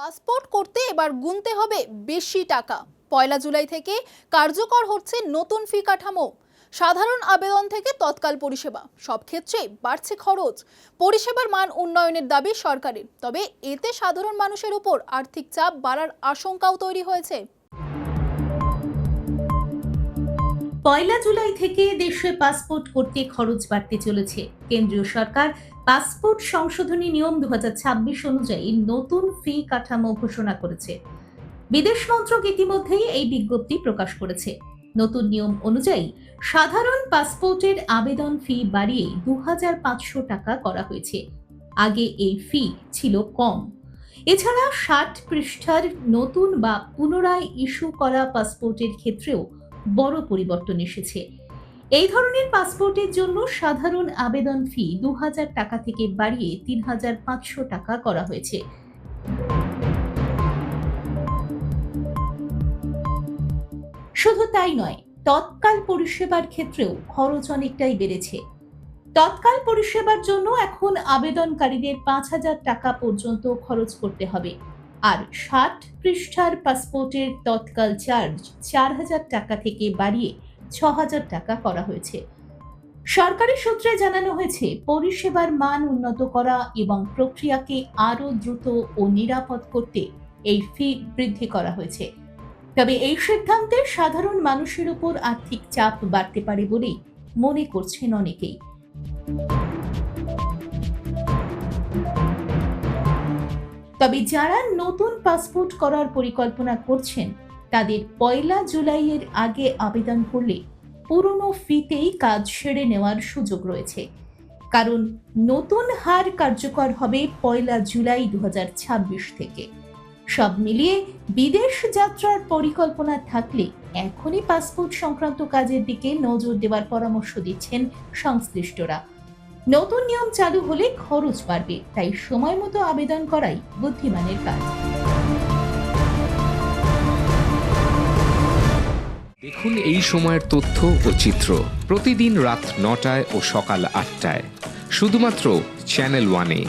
Passport করতে এবার গুনতে হবে বেশি টাকা। পয়লা জুলাই থেকে কার্যকর হচ্ছে নতুন ফি কাঠামো। সাধারণ আবেদন থেকে তৎকাল পরিষেবা সব ক্ষেত্রে বাড়ছে খরচ। পরিষেবার মান উন্নয়নের দাবি সরকারের, তবে এতে সাধারণ মানুষের উপর আর্থিক চাপ বাড়ার আশঙ্কাও তৈরি হয়েছে। পয়লা জুলাই থেকে দেশে পাসপোর্ট করতে খরচ বাড়তে চলেছে। কেন্দ্রীয় সরকার পাসপোর্ট সংশোধনী নিয়ম 2026 অনুযায়ী নতুন ফি কাঠামো ঘোষণা করেছে। বিদেশ মন্ত্রক ইতিমধ্যেই এই বিজ্ঞপ্তি প্রকাশ করেছে। নতুন নিয়ম অনুযায়ী সাধারণ পাসপোর্টের আবেদন ফি বাড়িয়ে 2500 টাকা করা হয়েছে। আগে এই ফি ছিল কম। এছাড়া 60 পৃষ্ঠার নতুন বা পুনরায় ইস্যু করা পাসপোর্টের ক্ষেত্রেও বড় পরিবর্তন এসেছে। এই ধরনের পাসপোর্টের জন্য সাধারণ আবেদন ফি 2000 টাকা থেকে বাড়িয়ে 3500 টাকা করা হয়েছে। শুধু তাই নয়, তৎকাল পরিষেবার ক্ষেত্রেও খরচ অনেকটাই বেড়েছে। তৎকাল পরিষেবার জন্য এখন আবেদনকারীদের 5000 টাকা পর্যন্ত খরচ করতে হবে, আর 60 পৃষ্ঠার পাসপোর্টের তৎকাল চার্জ 4000 টাকা থেকে বাড়িয়ে 6000 টাকা করা হয়েছে। সরকারি সূত্রে জানানো হয়েছে, পরিষেবার মান উন্নত করা এবং প্রক্রিয়াকে আরও দ্রুত ও নিরাপদ করতে এই ফি বৃদ্ধি করা হয়েছে। তবে এই সিদ্ধান্তে সাধারণ মানুষের উপর আর্থিক চাপ বাড়তে পারে বলেই মনে করছেন অনেকেই। তবে যারা নতুন পাসপোর্ট করার পরিকল্পনা করছেন, তাদের পয়লা জুলাইয়ের আগে আবেদন করলে পুরনো ফিতেই কাজ সেরে নেওয়ার সুযোগ রয়েছে। কারণ নতুন হার কার্যকর হবে পয়লা জুলাই 2026 থেকে। সব মিলিয়ে বিদেশ যাত্রার পরিকল্পনা থাকলে এখনই পাসপোর্ট সংক্রান্ত কাজের দিকে নজর দেওয়ার পরামর্শ দিচ্ছেন সংশ্লিষ্টরা। নতুন নিয়ম চালু হলে খরচ বাড়বে, তাই সময় মতো আবেদন করাই বুদ্ধিমানের কাজ। দেখুন এই সময়ের তথ্য ও চিত্র প্রতিদিন রাত 9টায় ও সকাল 8টায় শুধুমাত্র চ্যানেল 1-এ।